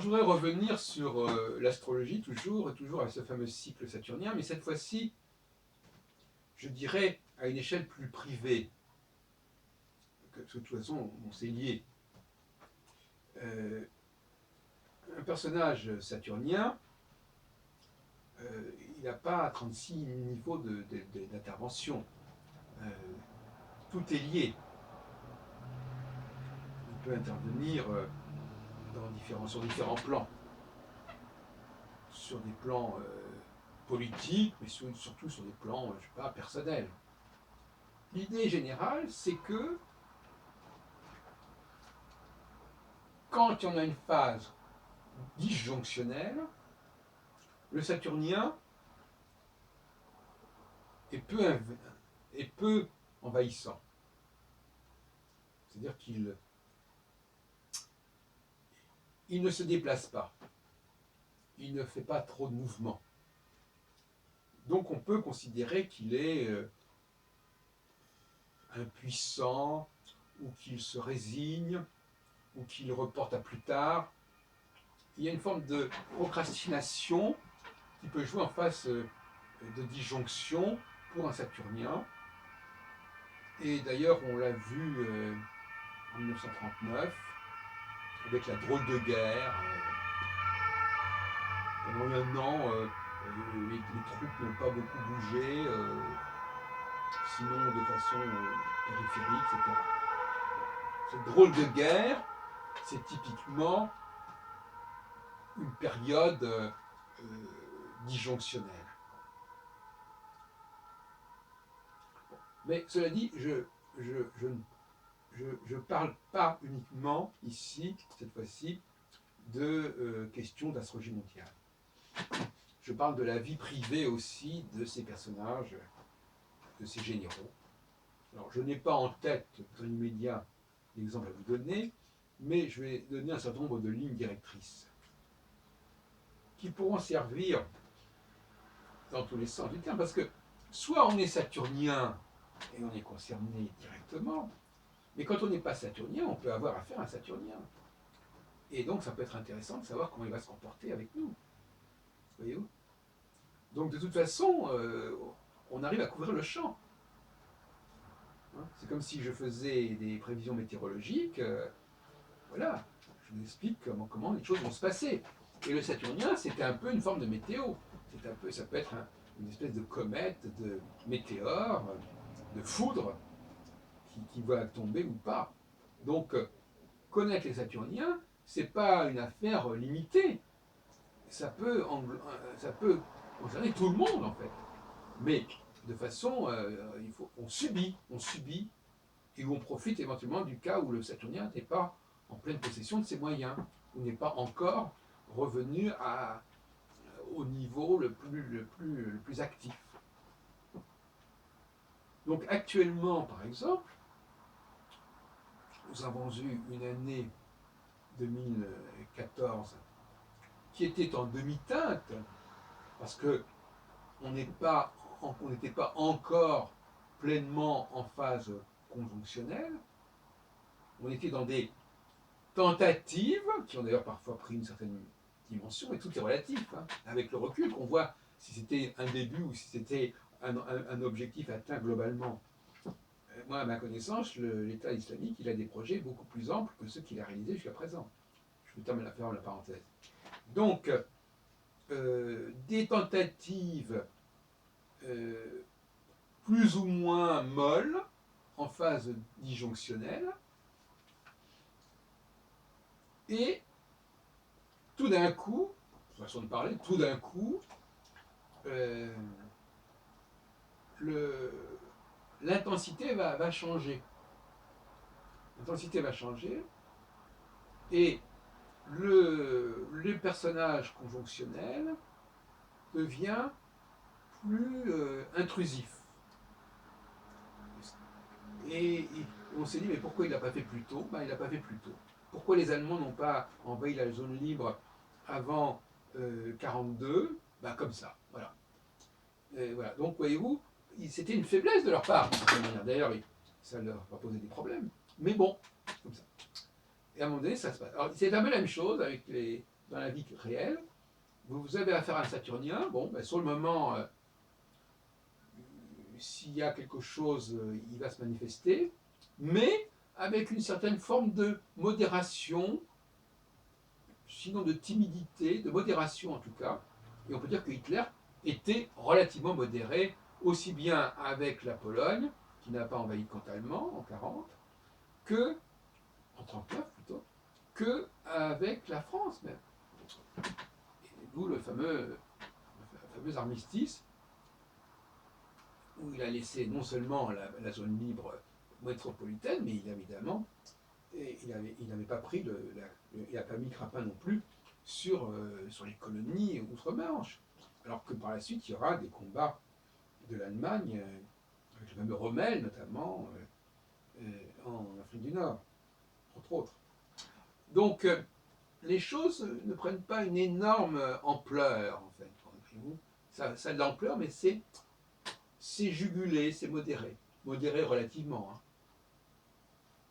je voudrais revenir sur l'astrologie, toujours à ce fameux cycle saturnien, mais cette fois-ci, je dirais à une échelle plus privée, parce que de toute façon, on s'est lié. Un personnage saturnien, il n'a pas 36 niveaux d'intervention. Euh, tout est lié. Il peut intervenir sur différents plans. Sur des plans politiques, mais surtout sur des plans, je sais pas, personnels. L'idée générale, c'est que quand on a une phase disjonctionnelle, le saturnien est peu envahissant. C'est-à-dire qu'il ne se déplace pas. Il ne fait pas trop de mouvements. Donc on peut considérer qu'il est impuissant, ou qu'il se résigne, ou qu'il reporte à plus tard. Il y a une forme de procrastination qui peut jouer en face de disjonction pour un saturnien. Et d'ailleurs, on l'a vu en 1939, avec la drôle de guerre. Pendant un an, les troupes n'ont pas beaucoup bougé, sinon de façon périphérique, etc. Cette drôle de guerre, c'est typiquement une période disjonctionnelle. Mais cela dit, je ne parle pas uniquement ici, cette fois-ci, de questions d'astrologie mondiale. Je parle de la vie privée aussi de ces personnages, de ces généraux. Alors, je n'ai pas en tête, dans l'immédiat, d'exemple à vous donner, mais je vais donner un certain nombre de lignes directrices qui pourront servir dans tous les sens du terme, parce que soit on est saturnien et on est concerné directement, mais quand on n'est pas saturnien, on peut avoir affaire à un saturnien. Et donc, ça peut être intéressant de savoir comment il va se comporter avec nous. Voyez-vous? Donc, de toute façon, on arrive à couvrir le champ. Hein, c'est comme si je faisais des prévisions météorologiques. Voilà, je vous explique comment les choses vont se passer. Et le saturnien, c'était un peu une forme de météo. Ça peut être une espèce de comète, de météore, de foudre qui va tomber ou pas. Donc, connaître les Saturniens, c'est pas une affaire limitée. Ça peut concerner tout le monde en fait. Mais de façon, on subit, et on profite éventuellement du cas où le Saturnien n'est pas en pleine possession de ses moyens, ou n'est pas encore revenu au niveau le plus actif. Donc actuellement, par exemple, nous avons eu une année 2014 qui était en demi-teinte, parce qu'on n'était pas encore pleinement en phase conjonctionnelle. On était dans des tentatives, qui ont d'ailleurs parfois pris une certaine dimension, et tout est relatif, hein, avec le recul, qu'on voit si c'était un début ou si c'était un objectif atteint globalement. Moi, à ma connaissance, l'État islamique, il a des projets beaucoup plus amples que ceux qu'il a réalisés jusqu'à présent. Je vous termine la parenthèse. Donc, des tentatives plus ou moins molles, en phase disjonctionnelle, et tout d'un coup, façon de parler, tout d'un coup, l'intensité va changer. L'intensité va changer, et le personnage conjonctionnel devient plus intrusif. Et on s'est dit, mais pourquoi il ne l'a pas fait plus tôt? Il ne l'a pas fait plus tôt. Pourquoi les Allemands n'ont pas envahi la zone libre avant 1942? Comme ça, voilà. Voilà. Donc, voyez-vous, c'était une faiblesse de leur part, de cette manière. D'ailleurs, ça leur a posé des problèmes. Mais bon, comme ça. Et à un moment donné, ça se passe. Alors, c'est un peu la même chose avec dans la vie réelle, vous avez affaire à un Saturnien, bon, ben, sur le moment, s'il y a quelque chose, il va se manifester, mais avec une certaine forme de modération, sinon de timidité, de modération en tout cas. Et on peut dire que Hitler était relativement modéré, aussi bien avec la Pologne, qui n'a pas envahi le camp allemand en 1940, que, en 1939 plutôt, que avec la France même. D'où le fameux armistice, où il a laissé non seulement la zone libre métropolitaine, mais il n'avait pas pris il n'a pas mis Crapin non plus sur les colonies outre-Manche. Alors que par la suite, il y aura des combats de l'Allemagne, avec le fameux Rommel notamment, en Afrique du Nord, entre autres. Donc, les choses ne prennent pas une énorme ampleur, en fait. Ça a de l'ampleur, mais c'est jugulé, c'est modéré. Modéré relativement. Hein.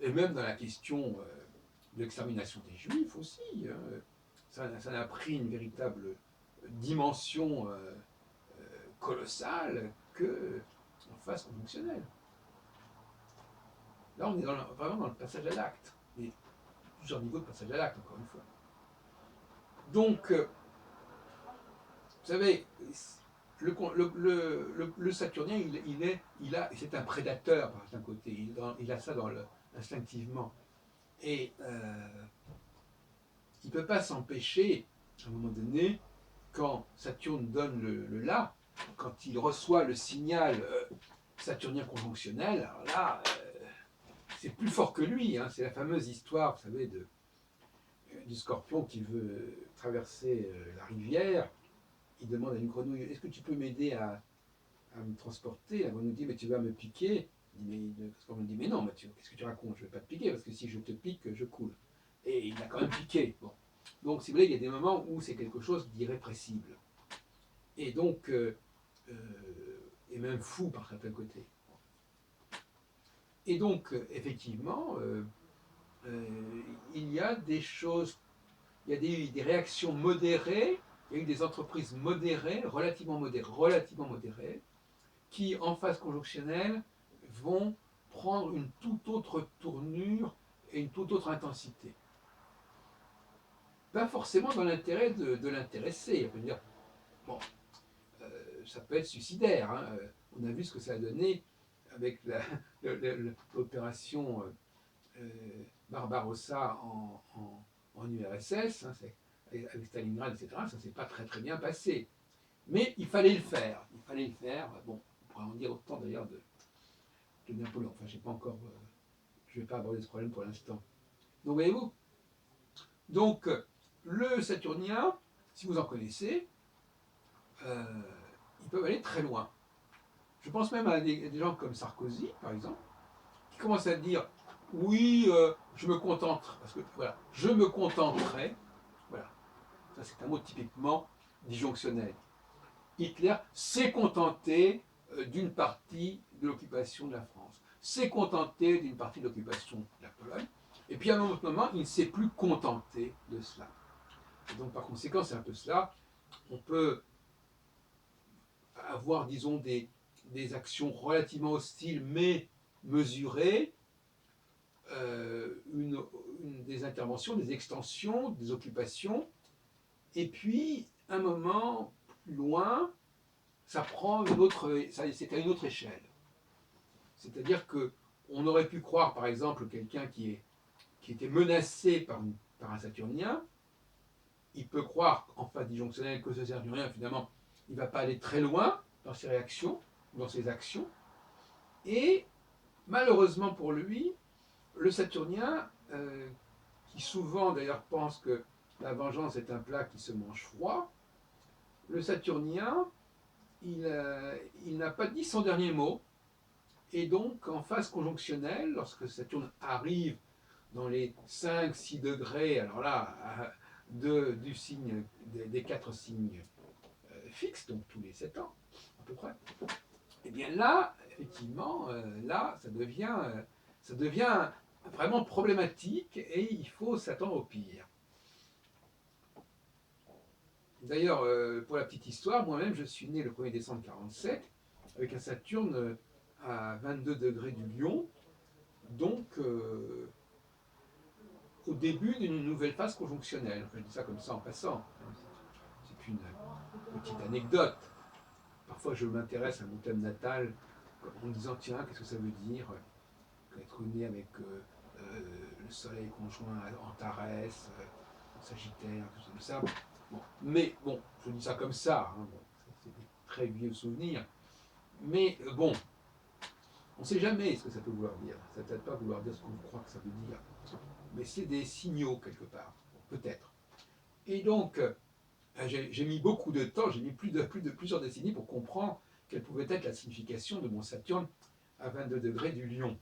Et même dans la question de l'extermination des Juifs aussi, hein, ça a pris une véritable dimension colossale en phase conjonctionnelle. Là, on est vraiment dans le passage à l'acte. Et plusieurs niveaux de passage à l'acte, encore une fois. Donc, vous savez, le Saturnien, c'est un prédateur par un côté. Il a ça instinctivement. Et il ne peut pas s'empêcher, à un moment donné, quand Saturne donne le là, quand il reçoit le signal saturnien conjonctionnel, alors là, c'est plus fort que lui. Hein, c'est la fameuse histoire, vous savez, du scorpion qui veut traverser la rivière. Il demande à une grenouille, est-ce que tu peux m'aider à me transporter? La grenouille dit, mais tu vas me piquer. Le scorpion dit, mais non, Mathieu, qu'est-ce que tu racontes? Je ne vais pas te piquer, parce que si je te pique, je coule. Et il a quand même piqué. Bon. Donc, si vous voulez, il y a des moments où c'est quelque chose d'irrépressible. Et donc, et même fou par certains côtés. Et donc, effectivement, il y a des choses, il y a des réactions modérées, il y a eu des entreprises modérées, relativement modérées, qui, en phase conjonctionnelle, vont prendre une toute autre tournure et une toute autre intensité. Pas forcément dans l'intérêt de l'intéressé. On peut dire, bon, ça peut être suicidaire. Hein. On a vu ce que ça a donné avec l'opération Barbarossa en URSS, hein, avec Stalingrad, etc. Ça ne s'est pas très très bien passé. Mais il fallait le faire. Il fallait le faire. Bon, on pourrait en dire autant d'ailleurs de Napoléon. Enfin, j'ai pas encore, je ne vais pas aborder ce problème pour l'instant. Donc, voyez-vous. Donc, le Saturnien, si vous en connaissez, ils peuvent aller très loin. Je pense même à des gens comme Sarkozy, par exemple, qui commencent à dire oui, je me contenterai, parce que voilà, je me contenterai. Voilà, ça c'est un mot typiquement disjonctionnel. Hitler s'est contenté d'une partie de l'occupation de la France, s'est contenté d'une partie de l'occupation de la Pologne, et puis à un autre moment, il ne s'est plus contenté de cela. Et donc par conséquent, c'est un peu cela. On peut avoir, disons, des actions relativement hostiles, mais mesurées, des interventions, des extensions, des occupations, et puis, un moment plus loin, ça prend c'est à une autre échelle. C'est-à-dire qu'on aurait pu croire, par exemple, quelqu'un qui était menacé par un Saturnien, il peut croire, en phase disjonctionnelle, que ce Saturnien, finalement, il ne va pas aller très loin dans ses réactions, dans ses actions, et malheureusement pour lui, le Saturnien, qui souvent d'ailleurs pense que la vengeance est un plat qui se mange froid, le Saturnien, il n'a pas dit son dernier mot, et donc en phase conjonctionnelle, lorsque Saturne arrive dans les 5-6 degrés, alors là, du signe, des 4 signes fixes, donc tous les 7 ans, à peu près, et bien là, effectivement, là, ça devient vraiment problématique et il faut s'attendre au pire. D'ailleurs, pour la petite histoire, moi-même, je suis né le 1er décembre 47, avec un Saturne à 22 degrés du Lion, donc au début d'une nouvelle phase conjonctionnelle. Enfin, je dis ça comme ça en passant. C'est une petite anecdote. Parfois, je m'intéresse à mon thème natal en me disant, tiens, qu'est-ce que ça veut dire être né avec le soleil conjoint en Antares, en Sagittaire, tout ça comme ça. Bon. Mais bon, je dis ça comme ça, hein, bon, c'est des très vieux souvenirs. Mais bon, on ne sait jamais ce que ça peut vouloir dire. Ça ne peut-être pas vouloir dire ce qu'on croit que ça veut dire. Mais c'est des signaux quelque part, peut-être. Et donc, j'ai mis beaucoup de temps, j'ai mis plusieurs décennies pour comprendre quelle pouvait être la signification de mon Saturne à 22 degrés du Lion.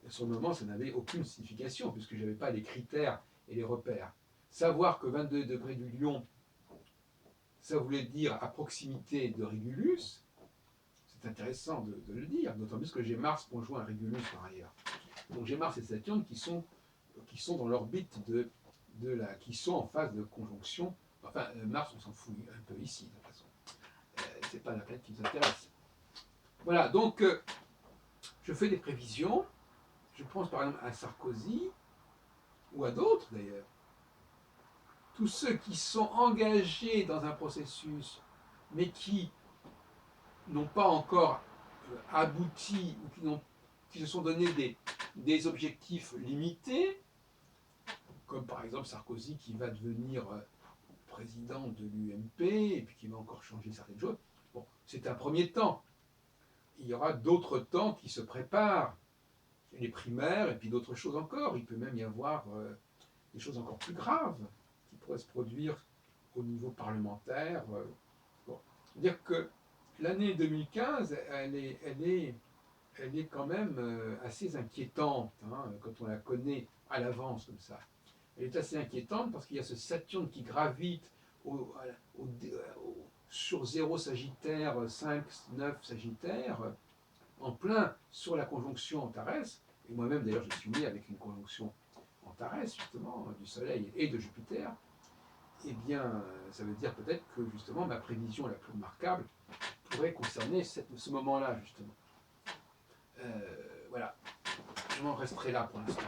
Sur le moment, ça n'avait aucune signification, puisque je n'avais pas les critères et les repères. Savoir que 22 degrés du Lion, ça voulait dire à proximité de Régulus, c'est intéressant de le dire, d'autant plus que j'ai Mars conjoint à Régulus par ailleurs. Donc j'ai Mars et Saturne qui sont dans l'orbite qui sont en phase de conjonction. Enfin, Mars, on s'en fout un peu ici, de toute façon. C'est pas la planète qui nous intéresse. Voilà, donc je fais des prévisions. Je pense par exemple à Sarkozy, ou à d'autres d'ailleurs. Tous ceux qui sont engagés dans un processus, mais qui n'ont pas encore abouti, ou qui se sont donné des objectifs limités, comme par exemple Sarkozy qui va devenir président de l'UMP, et puis qui va encore changer certaines choses. Bon, c'est un premier temps. Il y aura d'autres temps qui se préparent, les primaires, et puis d'autres choses encore. Il peut même y avoir des choses encore plus graves qui pourraient se produire au niveau parlementaire. Bon. C'est-à-dire que l'année 2015, elle est quand même assez inquiétante, hein, quand on la connaît à l'avance comme ça. Elle est assez inquiétante parce qu'il y a ce Saturne qui gravite sur 0 Sagittaire, 5, 9 Sagittaire, en plein sur la conjonction Antares. Et moi-même, d'ailleurs, je suis né avec une conjonction Antares, justement, du Soleil et de Jupiter. Eh bien, ça veut dire peut-être que, justement, ma prévision la plus remarquable pourrait concerner ce moment-là, justement. Voilà. Je m'en resterai là pour l'instant.